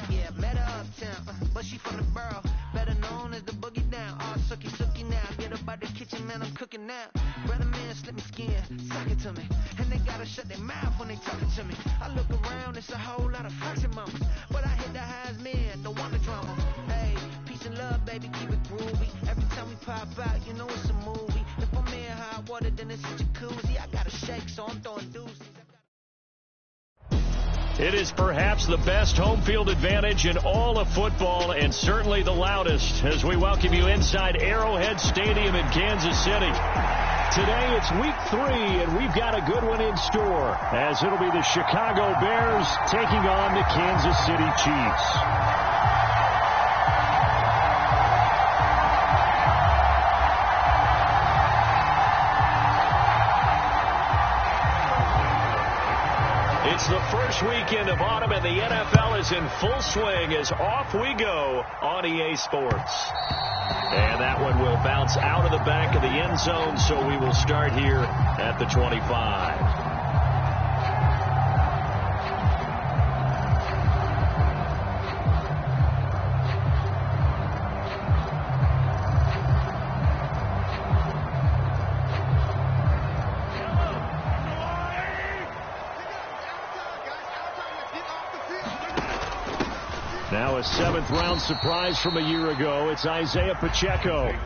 Yeah, met her uptown, but she from the borough, better known as the boogie down. All sookie now, get up out the kitchen, man, I'm cooking now. Brother man, slip me skin, suck it to me, and they gotta shut their mouth when they talking to me. I look around, it's a whole lot of foxy mamas, but I hit the highs, man, don't want the drama. Hey, peace and love, baby, keep it groovy. Every time we pop out, you know it's a movie. If I'm in hot water, then it's a jacuzzi. I gotta shake, so I'm throwing deuces. It is perhaps the best home field advantage in all of football, and certainly the loudest, as we welcome you inside Arrowhead Stadium in Kansas City. Today it's week 3, and we've got a good one in store, as it'll be the Chicago Bears taking on the Kansas City Chiefs. It's the first weekend of autumn, and the NFL is in full swing as off we go on EA Sports. And that one will bounce out of the back of the end zone, so we will start here at the 25. Now a 7th-round surprise from a year ago. It's Isaiah Pacheco.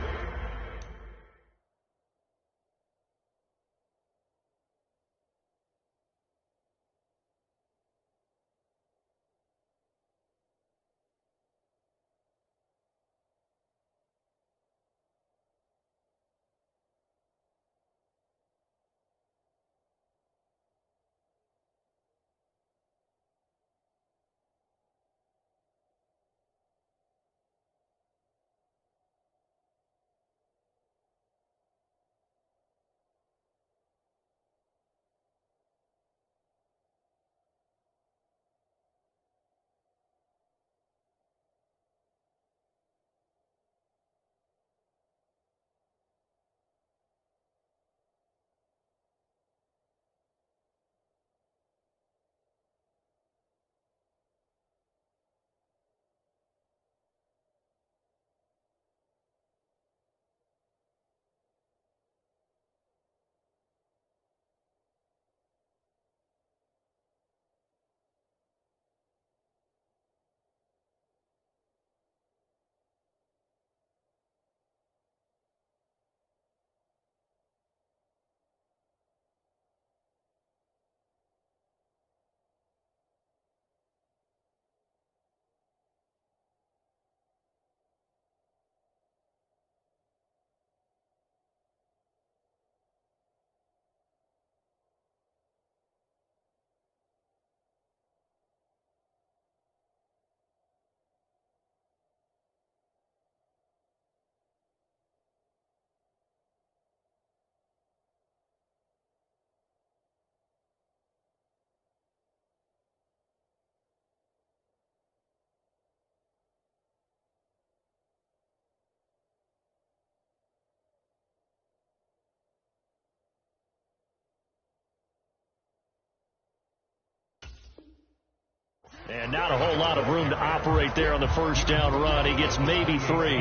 And not a whole lot of room to operate there on the first down run. He gets maybe 3.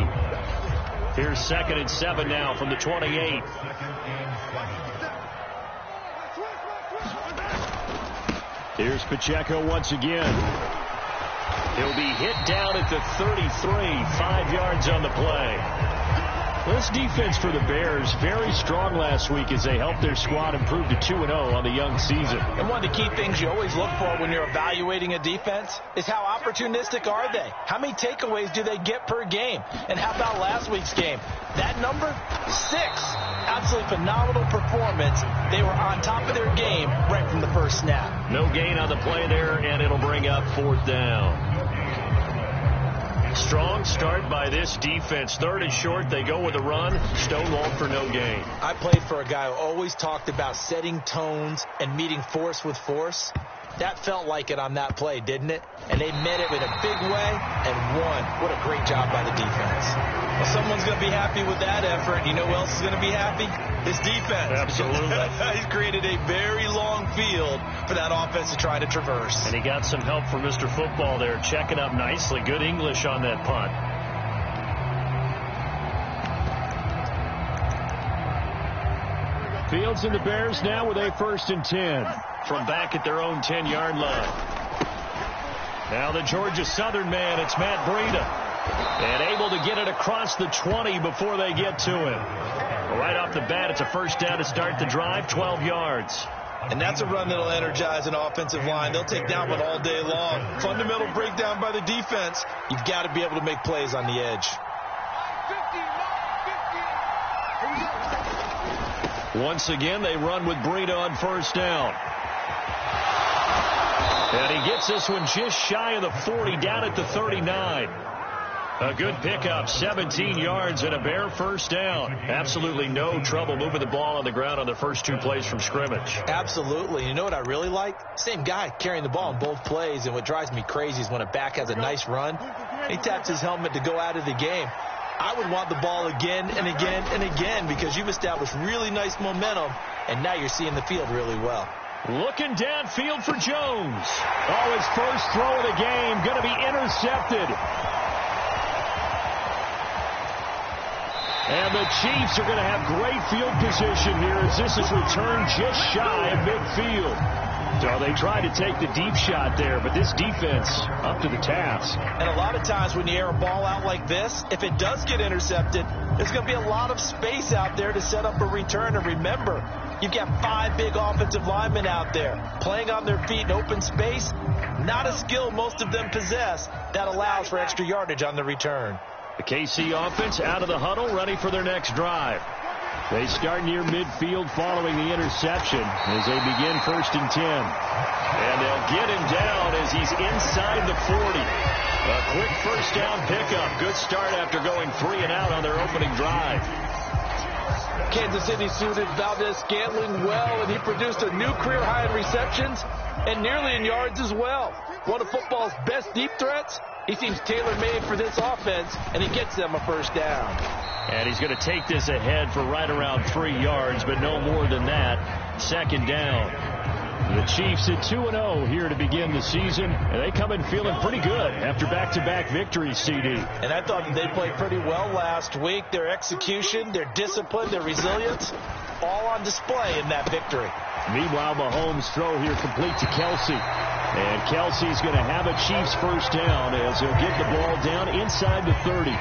Here's 2nd and 7 now from the 28. Here's Pacheco once again. He'll be hit down at the 33, 5 yards on the play. This defense for the Bears, very strong last week as they helped their squad improve to 2-0 on the young season. And one of the key things you always look for when you're evaluating a defense is how opportunistic are they? How many takeaways do they get per game? And how about last week's game? That number, 6. Absolutely phenomenal performance. They were on top of their game right from the first snap. No gain on the play there, and it'll bring up 4th down. Strong start by this defense. 3rd and short, they go with a run. Stonewalled for no gain. I played for a guy who always talked about setting tones and meeting force with force. That felt like it on that play, didn't it? And they met it in a big way and won. What a great job by the defense. Well, someone's going to be happy with that effort. You know who else is going to be happy? His defense. Absolutely. He's created a very long field for that offense to try to traverse. And he got some help from Mr. Football there, checking up nicely. Good English on that punt. Fields and the Bears now with a 1st and 10 from back at their own 10-yard line. Now the Georgia Southern man, it's Matt Breida. And able to get it across the 20 before they get to him. Right off the bat, it's a 1st down to start the drive, 12 yards. And that's a run that'll energize an offensive line. They'll take that one all day long. Fundamental breakdown by the defense. You've got to be able to make plays on the edge. Once again, they run with Breida on 1st down. And he gets this one just shy of the 40, down at the 39. A good pickup, 17 yards and a Bear 1st down. Absolutely no trouble moving the ball on the ground on the first 2 plays from scrimmage. Absolutely. You know what I really like? Same guy carrying the ball in both plays, and what drives me crazy is when a back has a nice run, he taps his helmet to go out of the game. I would want the ball again and again and again because you've established really nice momentum, and now you're seeing the field really well. Looking downfield for Jones. Oh, his first throw of the game going to be intercepted. And the Chiefs are going to have great field position here as this is returned just shy of midfield. So they try to take the deep shot there, but this defense up to the task. And a lot of times when you air a ball out like this, if it does get intercepted, there's going to be a lot of space out there to set up a return. And remember, you've got 5 big offensive linemen out there playing on their feet in open space. Not a skill most of them possess that allows for extra yardage on the return. The KC offense out of the huddle, ready for their next drive. They start near midfield following the interception as they begin 1st and 10. And they'll get him down as he's inside the 40. A quick 1st down pickup. Good start after going 3 and out on their opening drive. Kansas City suited Valdez-Scantling well, and he produced a new career high in receptions and nearly in yards as well. One of football's best deep threats. He seems tailor-made for this offense, and he gets them a 1st down. And he's going to take this ahead for right around 3 yards, but no more than that. 2nd down. The Chiefs at 2-0 here to begin the season, and they come in feeling pretty good after back-to-back victories, CD. And I thought that they played pretty well last week. Their execution, their discipline, their resilience, all on display in that victory. Meanwhile, Mahomes' throw here complete to Kelsey. And Kelsey's going to have a Chiefs 1st down as he'll get the ball down inside the 30.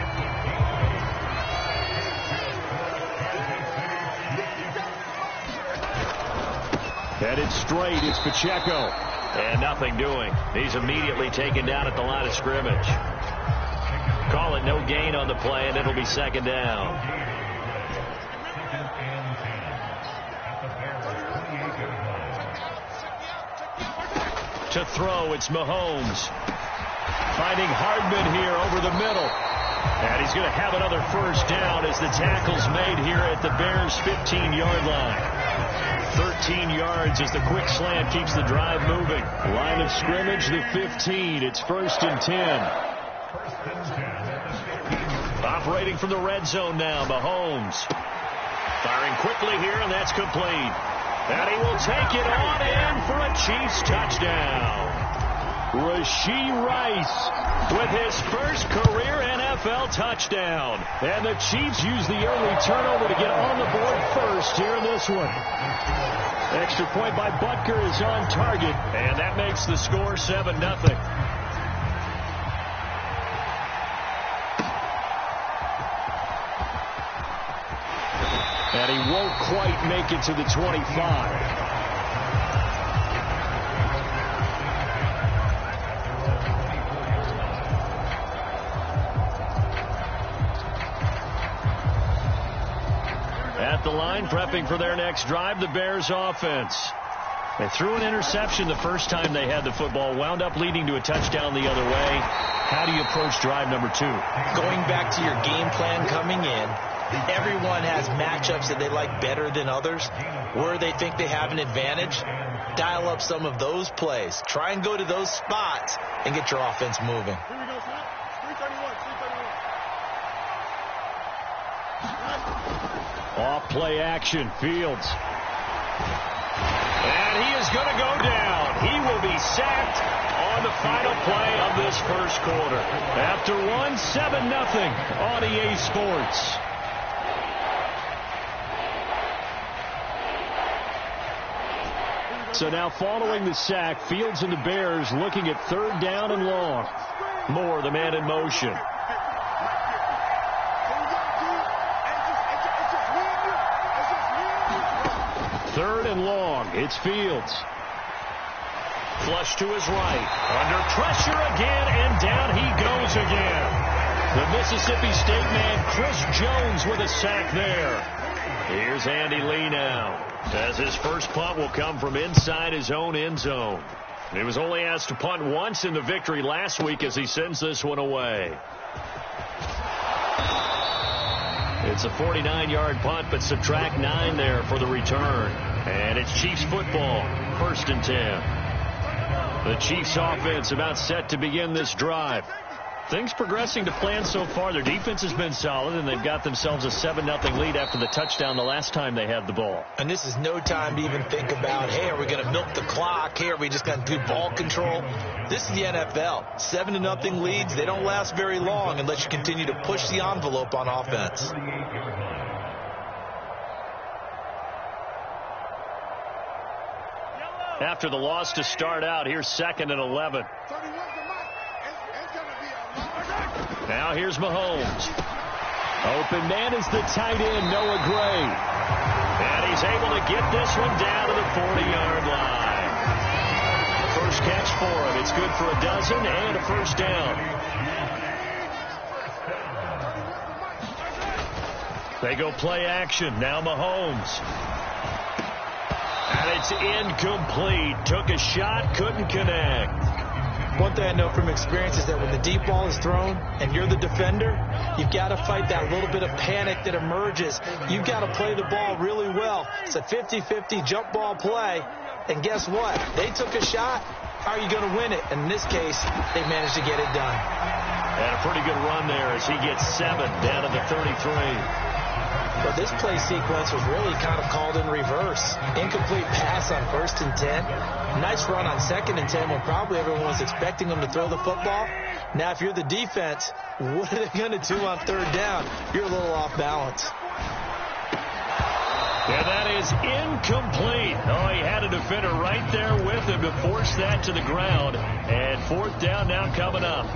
Headed straight, it's Pacheco. And nothing doing. He's immediately taken down at the line of scrimmage. Call it no gain on the play, and it'll be 2nd down. To throw, it's Mahomes. Finding Hardman here over the middle. And he's going to have another 1st down as the tackle's made here at the Bears' 15-yard line. 13 yards as the quick slant keeps the drive moving. Line of scrimmage, the 15. It's 1st and 10. Operating from the red zone now, Mahomes. Firing quickly here, and that's complete. And he will take it on in for a Chiefs touchdown. Rashee Rice with his first career NFL touchdown. And the Chiefs use the early turnover to get on the board first here in this one. Extra point by Butker is on target, and that makes the score 7-0. And he won't quite make it to the 25. At the line, prepping for their next drive, the Bears offense. They threw an interception the first time they had the football, wound up leading to a touchdown the other way. How do you approach drive number 2? Going back to your game plan coming in, Everyone has matchups that they like better than others. Where they think they have an advantage, dial up some of those plays. Try and go to those spots and get your offense moving. Here we go, Snap. 331. Off play action, Fields. And he is going to go down. He will be sacked on the final play of this first quarter. After 7-0 on EA Sports. So now following the sack, Fields and the Bears looking at 3rd down and long. Moore, the man in motion. Third and long. It's Fields. Flush to his right. Under pressure again, and down he goes again. The Mississippi State man, Chris Jones, with a sack there. Here's Andy Lee now, as his first punt will come from inside his own end zone. He was only asked to punt once in the victory last week as he sends this one away. It's a 49-yard punt, but subtract 9 there for the return. And it's Chiefs football, 1st and 10. The Chiefs offense about set to begin this drive. Things progressing to plan so far. Their defense has been solid, and they've got themselves a 7-0 lead after the touchdown the last time they had the ball. And this is no time to even think about, hey, are we going to milk the clock? Hey, are we just going to do ball control? This is the NFL. 7-0 leads, they don't last very long unless you continue to push the envelope on offense. After the loss to start out, here's 2nd and 11. Now here's Mahomes. Open man is the tight end, Noah Gray. And he's able to get this one down to the 40-yard line. First catch for him. It's good for a dozen and a first down. They go play action. Now Mahomes. And it's incomplete. Took a shot, couldn't connect. One thing I know from experience is that when the deep ball is thrown and you're the defender, you've got to fight that little bit of panic that emerges. You've got to play the ball really well. It's a 50-50 jump ball play. And guess what? They took a shot. How are you going to win it? And in this case, they managed to get it done. And a pretty good run there as he gets 7 down to the 33. But this play sequence was really kind of called in reverse. Incomplete pass on 1st and 10. Nice run on 2nd and 10 when probably everyone was expecting them to throw the football. Now, if you're the defense, what are they going to do on 3rd down? You're a little off balance. Yeah, that is incomplete. Oh, he had a defender right there with him to force that to the ground. And 4th down now coming up.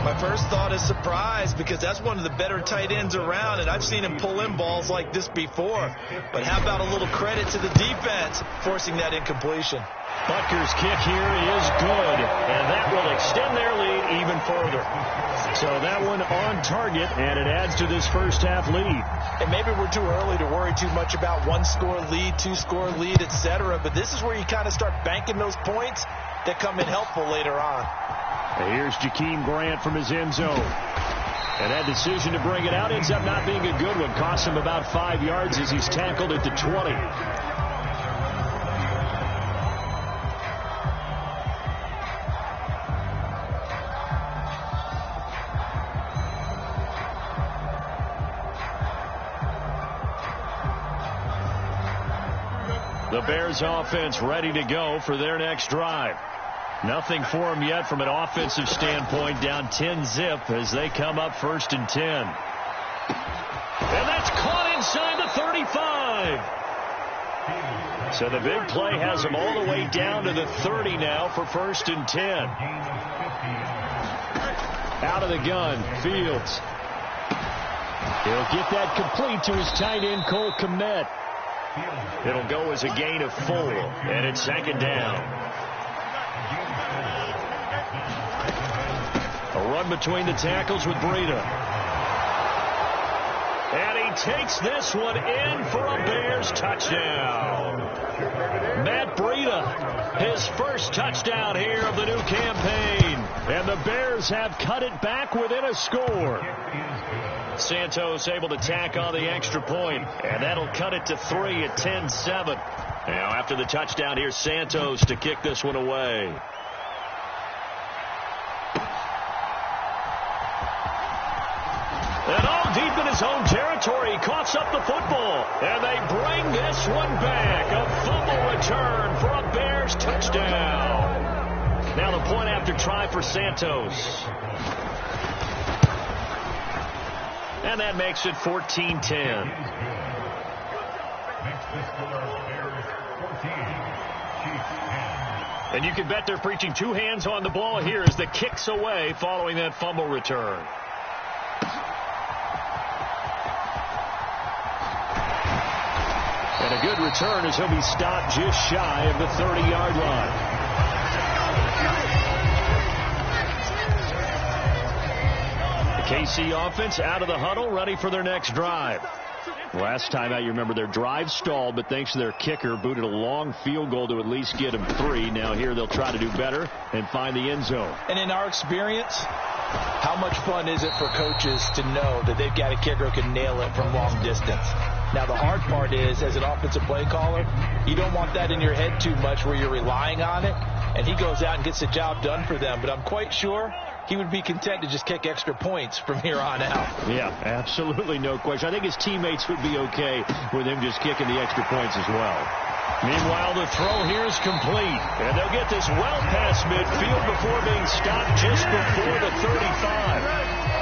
My first thought is surprise because that's one of the better tight ends around, and I've seen him pull in balls like this before. But how about a little credit to the defense forcing that incompletion? Butker's kick here is good, and that will extend their lead even further. So that one on target, and it adds to this first half lead. And maybe we're too early to worry too much about 1-score lead, 2-score lead, etc. But this is where you kind of start banking those points that come in helpful later on. Here's Jakeem Grant from his end zone. And that decision to bring it out ends up not being a good one. Costs him about 5 yards as he's tackled at the 20. The Bears offense ready to go for their next drive. Nothing for them yet from an offensive standpoint, down 10-0 as they come up 1st and 10. And that's caught inside the 35. So the big play has them all the way down to the 30 now for 1st and 10. Out of the gun, Fields. He'll get that complete to his tight end, Cole Kmet. It'll go as a gain of 4, and it's 2nd down. A run between the tackles with Breida. And he takes this one in for a Bears touchdown. Matt Breida, his first touchdown here of the new campaign. And the Bears have cut it back within a score. Santos able to tack on the extra point, and that'll cut it to 3 at 10-7. Now after the touchdown, here's Santos to kick this one away. And all deep in his own territory, he coughs up the football. And they bring this one back. A fumble return for a Bears touchdown. Now the point after try for Santos. And that makes it 14-10. And you can bet they're preaching two hands on the ball here as the kick's away following that fumble return. And a good return as he'll be stopped just shy of the 30-yard line. The KC offense out of the huddle, ready for their next drive. Last time out, you remember their drive stalled, but thanks to their kicker, booted a long field goal to at least get them 3. Now here they'll try to do better and find the end zone. And in our experience, how much fun is it for coaches to know that they've got a kicker who can nail it from long distance? Now, the hard part is, as an offensive play caller, you don't want that in your head too much where you're relying on it, and he goes out and gets the job done for them. But I'm quite sure he would be content to just kick extra points from here on out. Yeah, absolutely no question. I think his teammates would be okay with him just kicking the extra points as well. Meanwhile, the throw here is complete, and they'll get this well past midfield before being stopped just before the 35.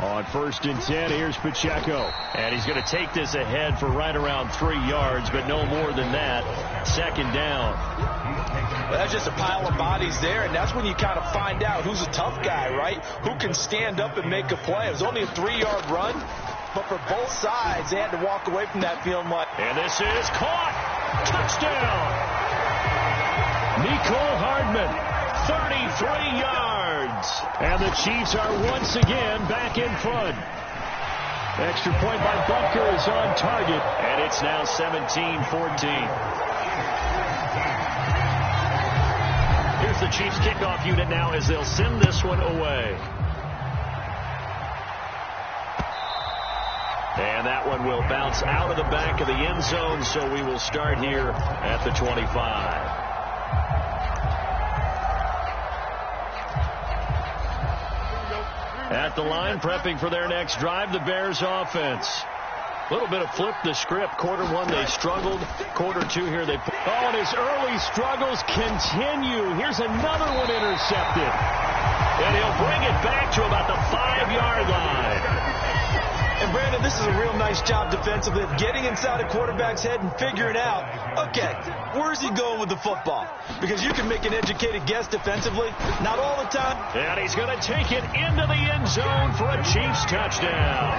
On 1st and 10, here's Pacheco. And he's going to take this ahead for right around 3 yards, but no more than that. 2nd down. Well, that's just a pile of bodies there, and that's when you kind of find out who's a tough guy, right? Who can stand up and make a play. It was only a 3-yard run, but for both sides, they had to walk away from that feeling like. And this is caught. Touchdown. Nicole Hardman, 33 yards. And the Chiefs are once again back in front. Extra point by Bunker is on target, and it's now 17-14. Here's the Chiefs kickoff unit now as they'll send this one away. And that one will bounce out of the back of the end zone, so we will start here at the 25. At the line, prepping for their next drive, the Bears offense. A little bit of flip the script. Quarter 1, they struggled. Quarter 2 here, they... Oh, and his early struggles continue. Here's another one intercepted. And he'll bring it back to about the 5-yard line. And, Brandon, this is a real nice job defensively of getting inside a quarterback's head and figuring out, okay, where's he going with the football? Because you can make an educated guess defensively, not all the time. And he's going to take it into the end zone for a Chiefs touchdown.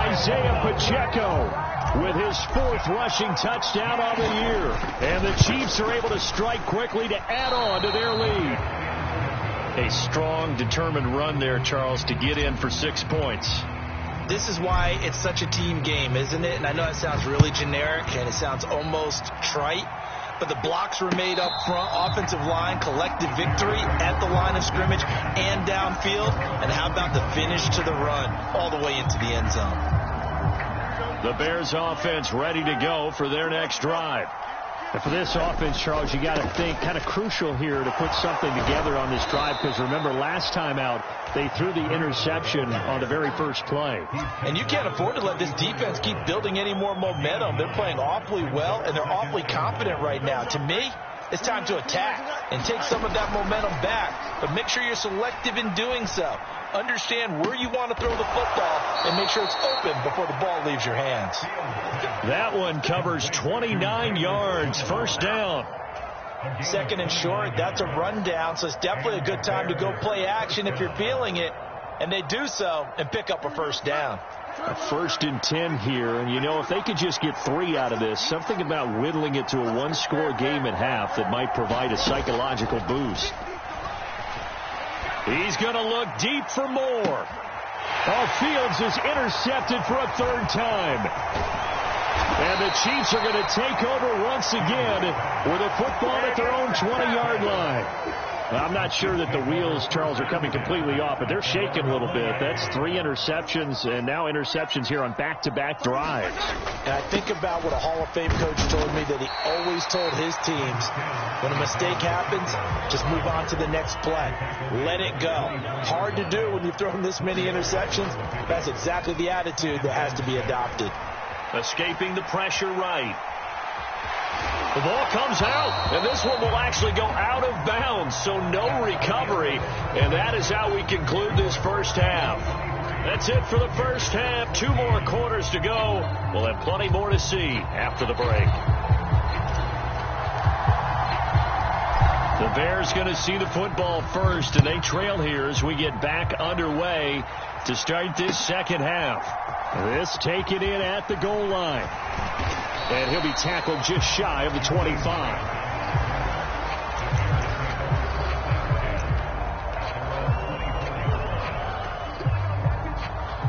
Isaiah Pacheco with his 4th rushing touchdown on the year. And the Chiefs are able to strike quickly to add on to their lead. A strong, determined run there, Charles, to get in for 6 points. This is why it's such a team game, isn't it? And I know it sounds really generic and it sounds almost trite, but the blocks were made up front, offensive line, collective victory at the line of scrimmage and downfield. And how about the finish to the run all the way into the end zone? The Bears offense ready to go for their next drive. And for this offense, Charles, you got to think kind of crucial here to put something together on this drive, because remember last time out they threw the interception on the very first play. And you can't afford to let this defense keep building any more momentum. They're playing awfully well, and they're awfully confident right now. To me, it's time to attack and take some of that momentum back, but make sure you're selective in doing so. Understand where you want to throw the football and make sure it's open before the ball leaves your hands. That one covers 29 yards, 1st down. 2nd and short, that's a rundown, so it's definitely a good time to go play action if you're feeling it, and they do so and pick up a 1st down. A 1st and 10 here, and you know, if they could just get 3 out of this, something about whittling it to a 1-score game at half that might provide a psychological boost. He's going to look deep for more. Fields is intercepted for a third time. And the Chiefs are going to take over once again with a football at their own 20-yard line. I'm not sure that the wheels, Charles, are coming completely off, but they're shaking a little bit. That's 3 interceptions, and now interceptions here on back-to-back drives. And I think about what a Hall of Fame coach told me, that he always told his teams, when a mistake happens, just move on to the next play. Let it go. Hard to do when you've thrown this many interceptions. That's exactly the attitude that has to be adopted. Escaping the pressure right. The ball comes out, and this one will actually go out of bounds, so no recovery. And that is how we conclude this first half. That's it for the first half. 2 more quarters to go. We'll have plenty more to see after the break. The Bears going to see the football first, and they trail here as we get back underway to start this second half. This taken in at the goal line. And he'll be tackled just shy of the 25.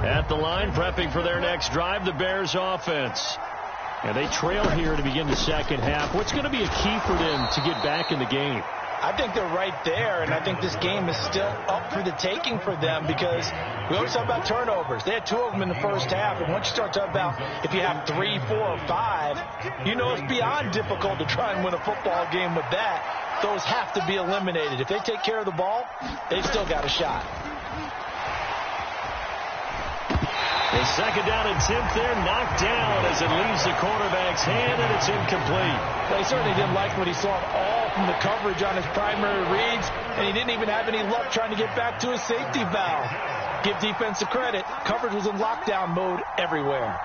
At the line, prepping for their next drive, the Bears offense. And they trail here to begin the second half. What's going to be a key for them to get back in the game? I think they're right there, and I think this game is still up for the taking for them, because we always talk about turnovers. They had 2 of them in the first half, and once you start talking about if you have 3, 4, or 5, you know it's beyond difficult to try and win a football game with that. Those have to be eliminated. If they take care of the ball, they've still got a shot. The second down and 10th there, knocked down as it leaves the quarterback's hand, and it's incomplete. Well, he certainly didn't like what he saw all from the coverage on his primary reads, and he didn't even have any luck trying to get back to his safety valve. Give defense a credit. Coverage was in lockdown mode everywhere.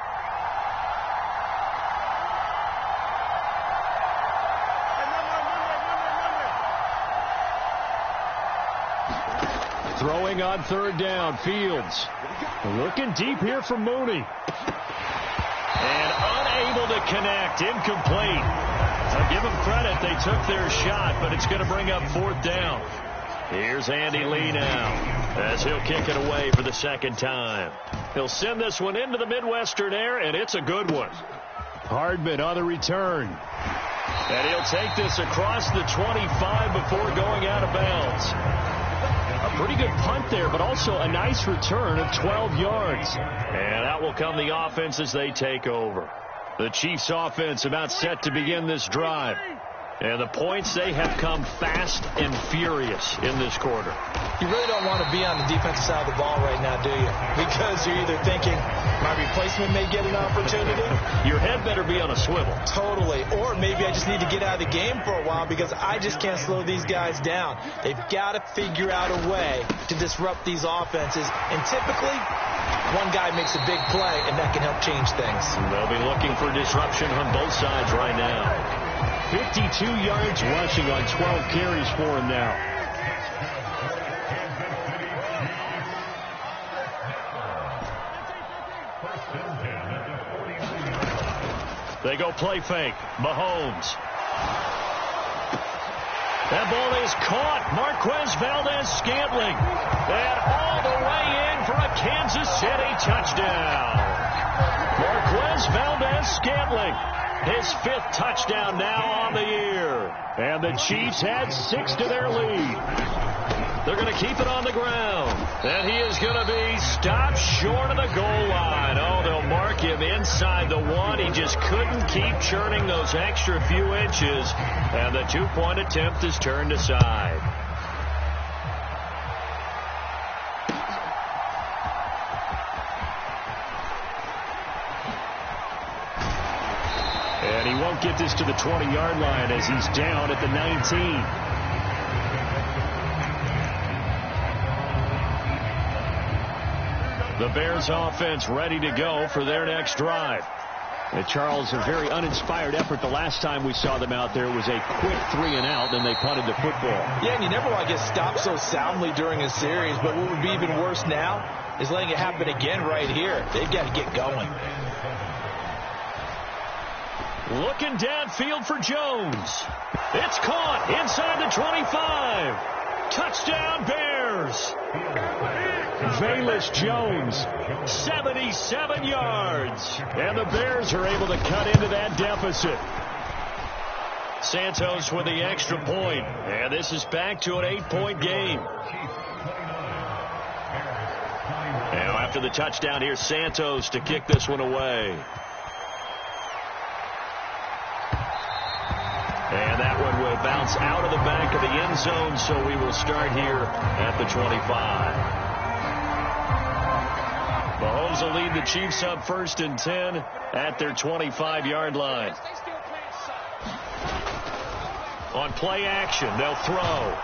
Throwing on third down, Fields. Looking deep here for Mooney. And unable to connect, incomplete. I'll give them credit, they took their shot, but it's going to bring up 4th down. Here's Andy Lee now, as he'll kick it away for the second time. He'll send this one into the Midwestern air, and it's a good one. Hardman on the return. And he'll take this across the 25 before going out of bounds. A pretty good punt there, but also a nice return of 12 yards. And out will come the offense as they take over. The Chiefs offense about set to begin this drive. And the points, they have come fast and furious in this quarter. You really don't want to be on the defensive side of the ball right now, do you? Because you're either thinking, my replacement may get an opportunity. Your head better be on a swivel. Totally. Or maybe I just need to get out of the game for a while because I just can't slow these guys down. They've got to figure out a way to disrupt these offenses. And typically, one guy makes a big play, and that can help change things. They'll be looking for disruption on both sides right now. 52 yards rushing on 12 carries for him now. They go play fake. Mahomes. That ball is caught. Marquez Valdez-Scantling. And all the way in for a Kansas City touchdown. Marquez Valdez-Scantling. His 5th touchdown now on the year. And the Chiefs had 6 to their lead. They're going to keep it on the ground. And he is going to be stopped short of the goal line. Oh, they'll mark him inside the 1. He just couldn't keep churning those extra few inches. And the 2-point attempt is turned aside. And he won't get this to the 20-yard line as he's down at the 19. The Bears offense ready to go for their next drive. And Charles, a very uninspired effort the last time we saw them out there was a quick 3-and-out, and they punted the football. Yeah, and you never want to get stopped so soundly during a series, but what would be even worse now is letting it happen again right here. They've got to get going. Looking downfield for Jones. It's caught inside the 25. Touchdown, Bears! Velus Jones, 77 yards. And the Bears are able to cut into that deficit. Santos with the extra point. And this is back to an 8-point game. Now after the touchdown, here's Santos to kick this one away. And that one will bounce out of the back of the end zone, so we will start here at the 25. Mahomes will lead the Chiefs up 1st and 10 at their 25-yard line. On play action, they'll throw.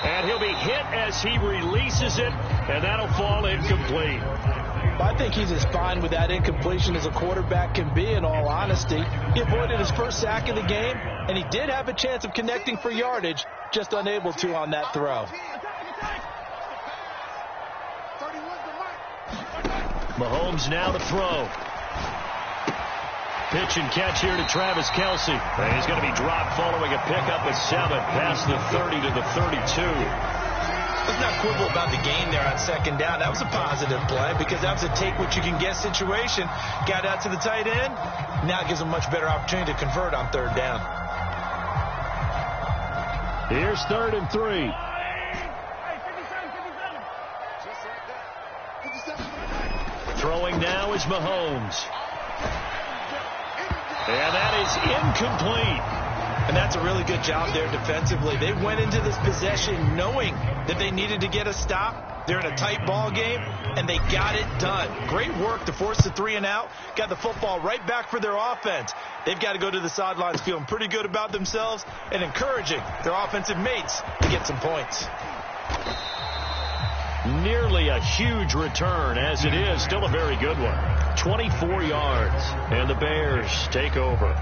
And he'll be hit as he releases it, and that'll fall incomplete. I think he's as fine with that incompletion as a quarterback can be, in all honesty. He avoided his first sack of the game, and he did have a chance of connecting for yardage, just unable to on that throw. Mahomes now to throw. Pitch and catch here to Travis Kelce. And he's going to be dropped following a pickup of 7 past the 30 to the 32. Let's not quibble about the gain there on 2nd down. That was a positive play because that was a take-what-you-can-get situation. Got out to the tight end. Now it gives him a much better opportunity to convert on 3rd down. Here's 3rd and 3. Throwing now is Mahomes. And that is incomplete. And that's a really good job there defensively. They went into this possession knowing that they needed to get a stop. They're in a tight ball game, and they got it done. Great work to force the 3 and out. Got the football right back for their offense. They've got to go to the sidelines feeling pretty good about themselves and encouraging their offensive mates to get some points. Nearly a huge return, as it is. Still a very good one. 24 yards, and the Bears take over.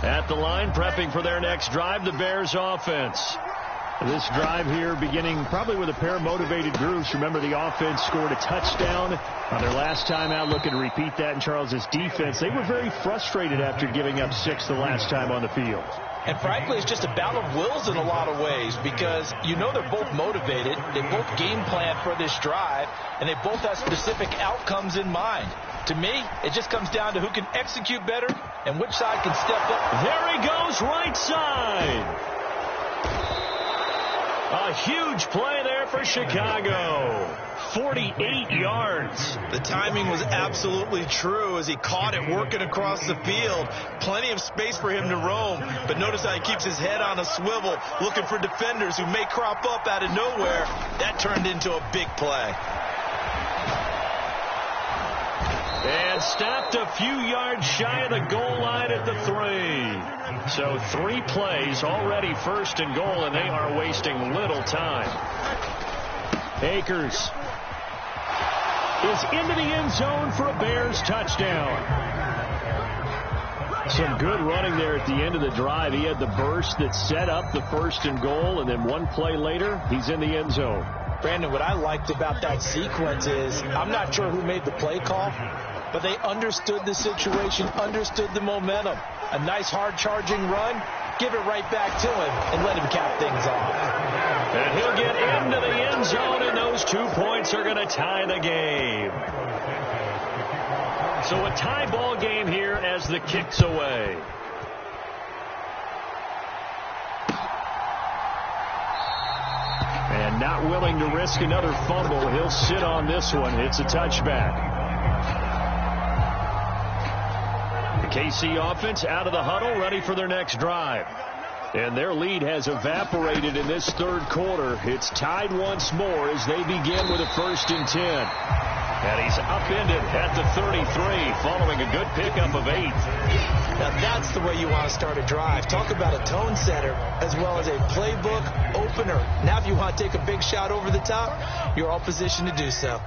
At the line, prepping for their next drive, the Bears offense. This drive here beginning probably with a pair of motivated groups. Remember, the offense scored a touchdown on their last time out. Looking to repeat that in Charles's defense. They were very frustrated after giving up 6 the last time on the field. And frankly, it's just a battle of wills in a lot of ways because you know they're both motivated. They both game plan for this drive, and they both have specific outcomes in mind. To me, it just comes down to who can execute better and which side can step up. There he goes, right side. A huge play there for Chicago. 48 yards. The timing was absolutely true as he caught it working across the field. Plenty of space for him to roam, but notice how he keeps his head on a swivel, looking for defenders who may crop up out of nowhere. That turned into a big play. And stopped a few yards shy of the goal line at the 3. So 3 plays already 1st and goal, and they are wasting little time. Akers is into the end zone for a Bears touchdown. Some good running there at the end of the drive. He had the burst that set up the 1st and goal, and then 1 play later, he's in the end zone. Brandon, what I liked about that sequence is I'm not sure who made the play call, but they understood the situation, understood the momentum. A nice hard-charging run, give it right back to him, and let him cap things off. And he'll get into the end zone, and those 2 points are going to tie the game. So a tie ball game here as the kick's away. And not willing to risk another fumble, he'll sit on this one. It's a touchback. The KC offense out of the huddle, ready for their next drive. And their lead has evaporated in this 3rd quarter. It's tied once more as they begin with a 1st and 10. And he's upended at the 33 following a good pickup of 8. Now that's the way you want to start a drive. Talk about a tone setter as well as a playbook opener. Now if you want to take a big shot over the top, you're all positioned to do so.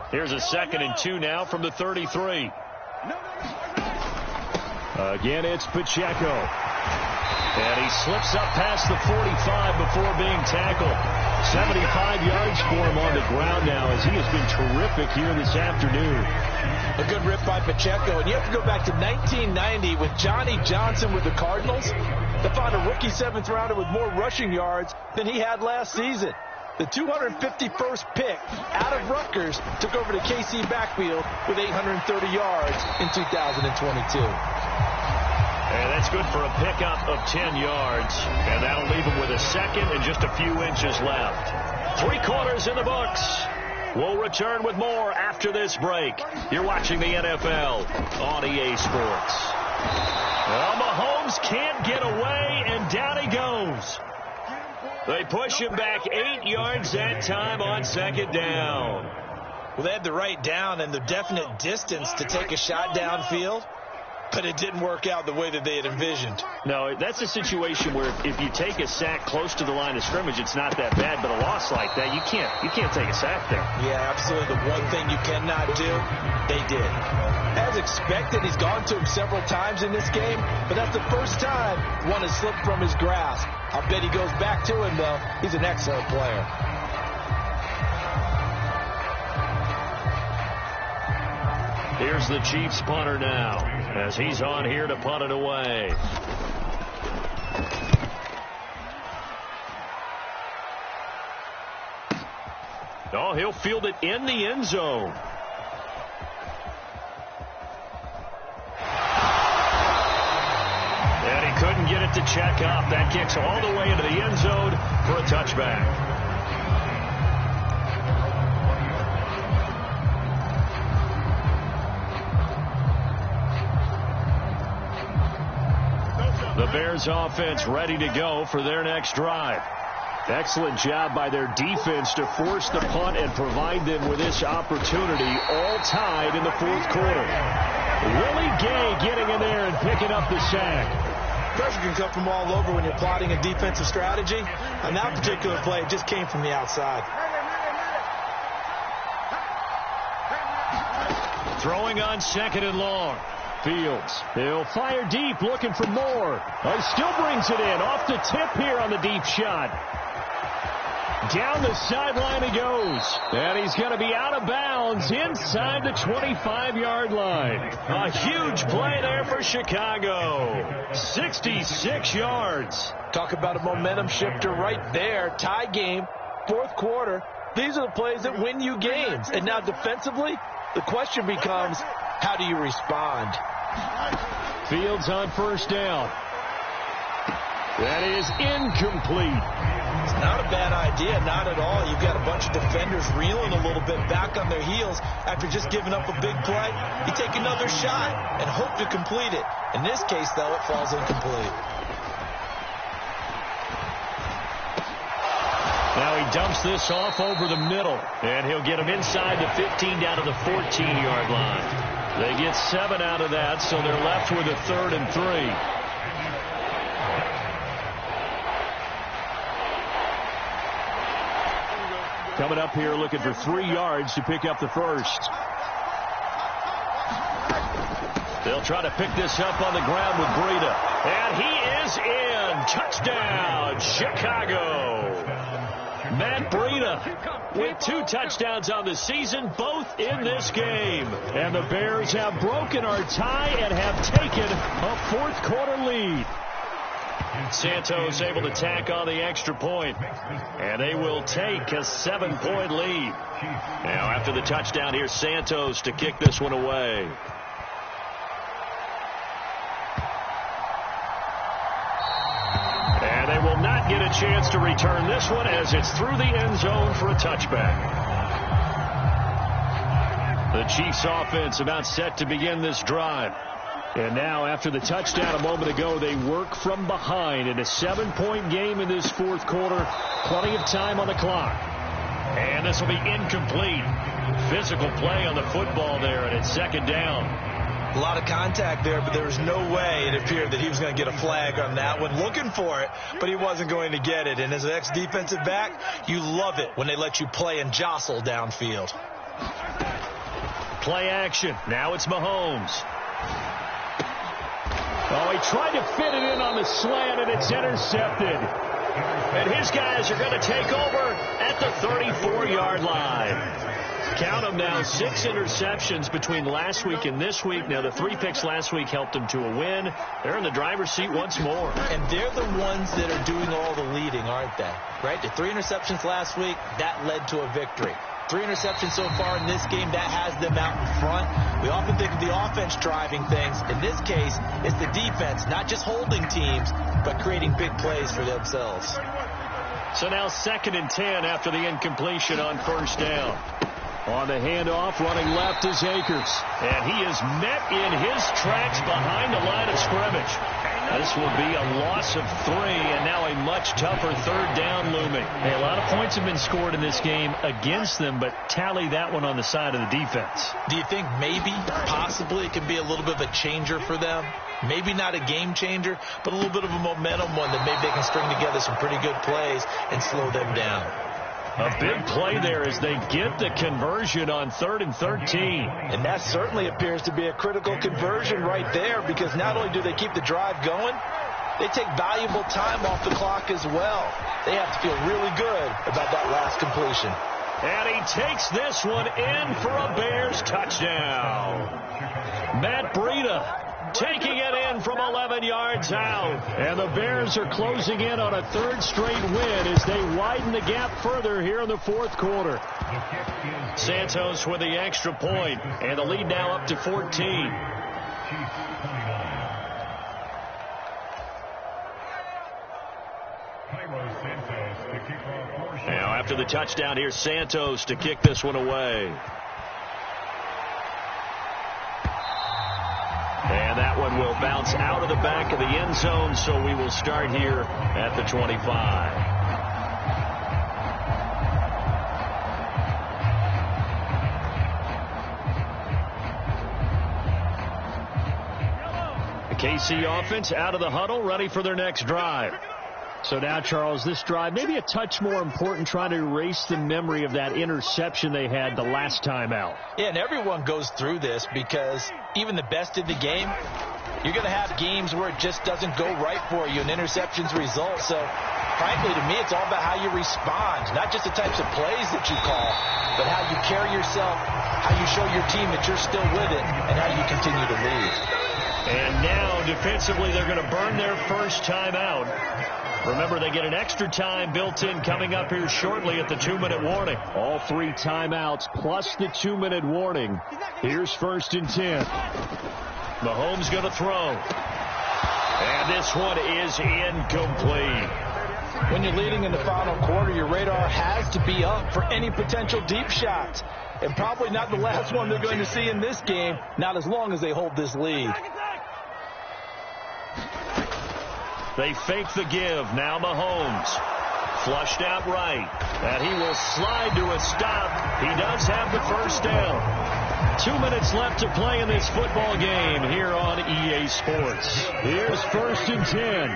Here's a 2nd and 2 now from the 33. Again, it's Pacheco. And he slips up past the 45 before being tackled. 75 yards for him on the ground now as he has been terrific here this afternoon. A good rip by Pacheco. And you have to go back to 1990 with Johnny Johnson with the Cardinals. They found a rookie seventh rounder with more rushing yards than he had last season. The 251st pick out of Rutgers took over the KC backfield with 830 yards in 2022. And that's good for a pickup of 10 yards. And that'll leave him with a second and just a few inches left. 3 quarters in the books. We'll return with more after this break. You're watching the NFL on EA Sports. Well, Mahomes can't get away, and down he goes. They push him back 8 yards that time on second down. Well, they had the right down and the definite distance to take a shot downfield, but it didn't work out the way that they had envisioned. No, that's a situation where if you take a sack close to the line of scrimmage, it's not that bad, but a loss like that, you can't take a sack there. Yeah, absolutely. The one thing you cannot do, they did. As expected, he's gone to him several times in this game, but that's the first time one has slipped from his grasp. I'll bet he goes back to him, though. He's an excellent player. Here's the Chiefs punter now, as he's on here to punt it away. Oh, he'll field it in the end zone. And he couldn't get it to check up. That kicks all the way into the end zone for a touchback. The Bears offense ready to go for their next drive. Excellent job by their defense to force the punt and provide them with this opportunity, all tied in the fourth quarter. Willie Gay getting in there and picking up the sack. Pressure can come from all over when you're plotting a defensive strategy. On that particular play, it just came from the outside. Throwing on second and long. Fields. He'll fire deep, looking for more. He still brings it in. Off the tip here on the deep shot. Down the sideline he goes. And he's going to be out of bounds inside the 25-yard line. A huge play there for Chicago. 66 yards. Talk about a momentum shifter right there. Tie game, fourth quarter. These are the plays that win you games. And now defensively, the question becomes, how do you respond? Fields on first down. That is incomplete. It's not a bad idea, not at all. You've got a bunch of defenders reeling a little bit back on their heels after just giving up a big play. You take another shot and hope to complete it. In this case, though, it falls incomplete. Now he dumps this off over the middle, and he'll get him inside the 15 down to the 14-yard line. They get 7 out of that, so they're left with a 3rd and 3. Coming up here looking for 3 yards to pick up the first. They'll try to pick this up on the ground with Breida. And he is in. Touchdown, Chicago. Matt Breida with 2 touchdowns on the season, both in this game. And the Bears have broken our tie and have taken a fourth quarter lead. Santos able to tack on the extra point, and they will take a 7-point lead. Now after the touchdown, here's Santos to kick this one away. And they will not get a chance to return this one as it's through the end zone for a touchback. The Chiefs offense about set to begin this drive. And now, after the touchdown a moment ago, they work from behind in a 7-point game in this fourth quarter. Plenty of time on the clock. And this will be incomplete. Physical play on the football there, and it's second down. A lot of contact there, but there was no way it appeared that he was going to get a flag on that one. Looking for it, but he wasn't going to get it. And as an ex-defensive back, you love it when they let you play and jostle downfield. Play action. Now it's Mahomes. Oh, he tried to fit it in on the slant, and it's intercepted. And his guys are going to take over at the 34-yard line. Count them now, 6 interceptions between last week and this week. Now, the 3 picks last week helped them to a win. They're in the driver's seat once more. And they're the ones that are doing all the leading, aren't they? Right? The 3 interceptions last week, that led to a victory. 3 interceptions so far in this game, that has them out in front. We often think of the offense driving things. In this case, it's the defense, not just holding teams, but creating big plays for themselves. So now 2nd and 10 after the incompletion on first down. On the handoff, running left is Akers. And he is met in his tracks behind the line of scrimmage. This will be a loss of 3, and now a much tougher 3rd down looming. Hey, a lot of points have been scored in this game against them, but tally that one on the side of the defense. Do you think maybe, possibly, it can be a little bit of a changer for them? Maybe not a game changer, but a little bit of a momentum one that maybe they can string together some pretty good plays and slow them down. A big play there as they get the conversion on 3rd and 13. And that certainly appears to be a critical conversion right there, because not only do they keep the drive going, they take valuable time off the clock as well. They have to feel really good about that last completion. And he takes this one in for a Bears touchdown. Matt Breida taking it in from 11 yards out. And the Bears are closing in on a 3rd straight win as they widen the gap further here in the 4th quarter. Santos with the extra point, and the lead now up to 14. Now after the touchdown, here's Santos to kick this one away. And that one will bounce out of the back of the end zone, so we will start here at the 25. The KC offense out of the huddle, ready for their next drive. So now, Charles, this drive maybe a touch more important, trying to erase the memory of that interception they had the last time out. Yeah, and everyone goes through this, because even the best in the game, you're going to have games where it just doesn't go right for you and interceptions result. So, frankly, to me, it's all about how you respond, not just the types of plays that you call, but how you carry yourself, how you show your team that you're still with it, and how you continue to lead. And now, defensively, they're going to burn their first time out. Remember, they get an extra time built in coming up here shortly at the 2-minute warning. All 3 timeouts plus the 2-minute warning. Here's 1st and 10. Mahomes going to throw. And this one is incomplete. When you're leading in the final quarter, your radar has to be up for any potential deep shots. And probably not the last one they're going to see in this game, not as long as they hold this lead. They fake the give. Now Mahomes. Flushed out right. And he will slide to a stop. He does have the first down. 2 minutes left to play in this football game here on EA Sports. Here's 1st and 10.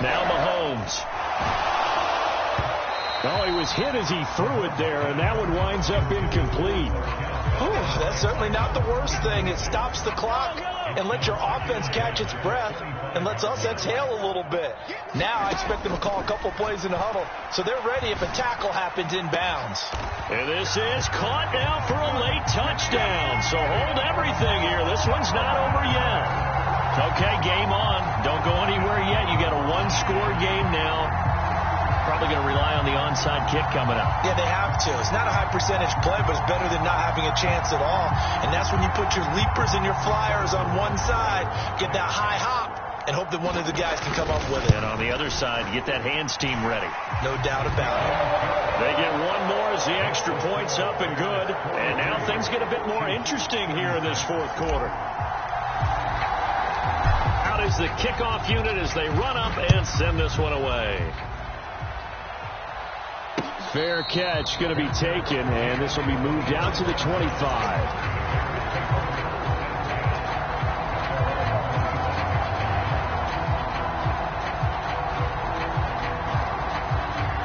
Now Mahomes. Oh, he was hit as he threw it there, and that one winds up incomplete. That's certainly not the worst thing. It stops the clock and lets your offense catch its breath and lets us exhale a little bit. Now I expect them to call a couple plays in the huddle, so they're ready if a tackle happens inbounds. And this is caught now for a late touchdown. So hold everything here. This one's not over yet. Okay, game on. Don't go anywhere yet. You got a 1-score game now. Probably going to rely on the onside kick coming up. Yeah, they have to. It's not a high percentage play, but it's better than not having a chance at all. And that's when you put your leapers and your flyers on one side, get that high hop, and hope that one of the guys can come up with it. And on the other side, get that hands team ready. No doubt about it. They get one more as the extra point's up and good. And now things get a bit more interesting here in this 4th quarter. Out is the kickoff unit as they run up and send this one away. Fair catch going to be taken, and this will be moved out to the 25.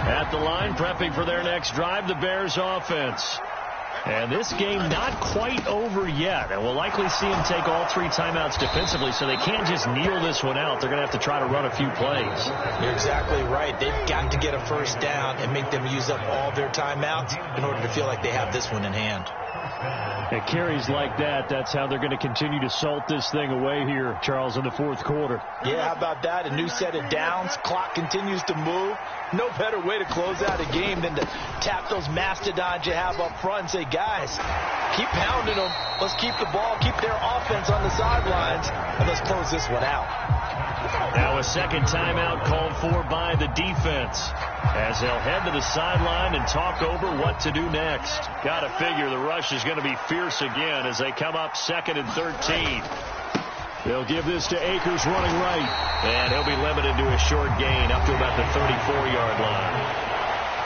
At the line, prepping for their next drive, the Bears offense. And this game not quite over yet. And we'll likely see them take all 3 timeouts defensively, so they can't just kneel this one out. They're going to have to try to run a few plays. You're exactly right. They've got to get a first down and make them use up all their timeouts in order to feel like they have this one in hand. It carries like that. That's how they're going to continue to salt this thing away here, Charles, in the fourth quarter. Yeah, how about that? A new set of downs. Clock continues to move. No better way to close out a game than to tap those mastodons you have up front and say, guys, keep pounding them. Let's keep the ball, keep their offense on the sidelines, and let's close this one out. Now a second timeout called for by the defense as they'll head to the sideline and talk over what to do next. Got to figure the rush is going to be fierce again as they come up 2nd and 13. They'll give this to Akers running right. And he'll be limited to a short gain up to about the 34-yard line.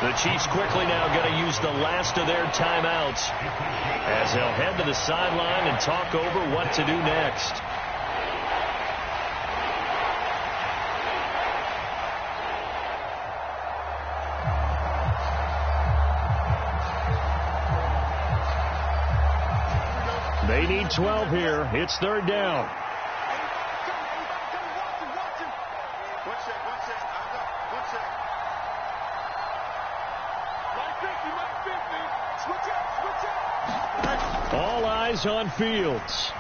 The Chiefs quickly now going to use the last of their timeouts as they'll head to the sideline and talk over what to do next. They need 12 here. It's 3rd down. All eyes on Fields.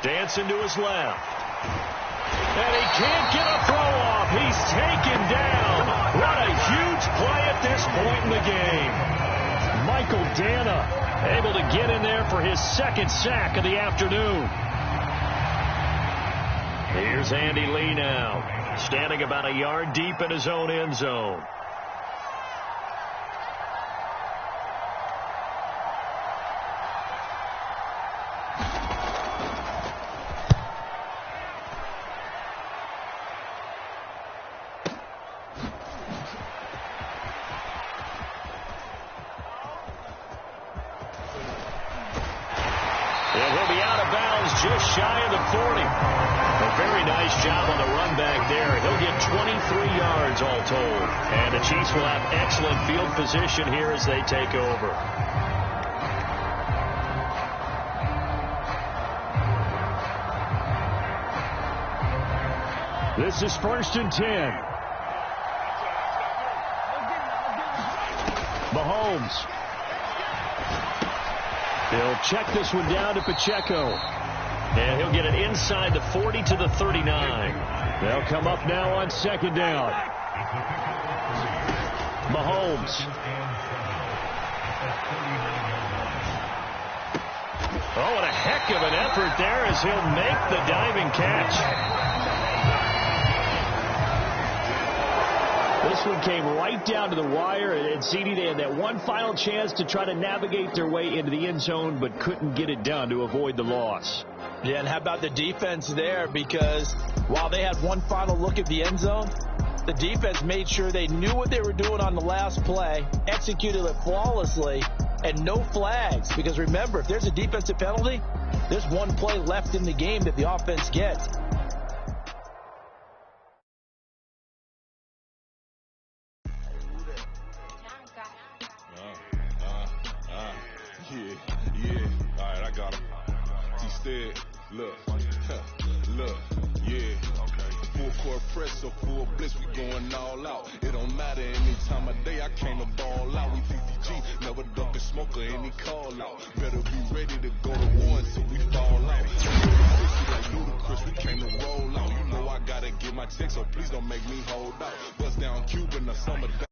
Dancing to his left. And he can't get a throw off. He's taken down. What a huge play at this point in the game. Michael Dana able to get in there for his 2nd sack of the afternoon. Here's Andy Lee now, standing about a yard deep in his own end zone. And he'll be out of bounds just shy of the 40. A very nice job on the run back there. He'll get 23 yards all told. And the Chiefs will have excellent field position here as they take over. This is 1st and 10. Mahomes. He'll check this one down to Pacheco. And he'll get it inside the 40 to the 39. They'll come up now on 2nd down. Mahomes. Oh, and a heck of an effort there as he'll make the diving catch. This one came right down to the wire, and CD, they had that one final chance to try to navigate their way into the end zone, but couldn't get it done to avoid the loss. Yeah, and how about the defense there? Because while they had one final look at the end zone, the defense made sure they knew what they were doing on the last play, executed it flawlessly, and no flags. Because remember, if there's a defensive penalty, there's one play left in the game that the offense gets. Look, yeah. Full court press, so full blitz, we going all out. It don't matter any time of day, I came to ball out. We 50G, never duck a smoker, any call out. Better be ready to go to war until we fall out. Like ludicrous, we came to roll out. You know I gotta get my check, so please don't make me hold out. Bust down Cuban or summer down.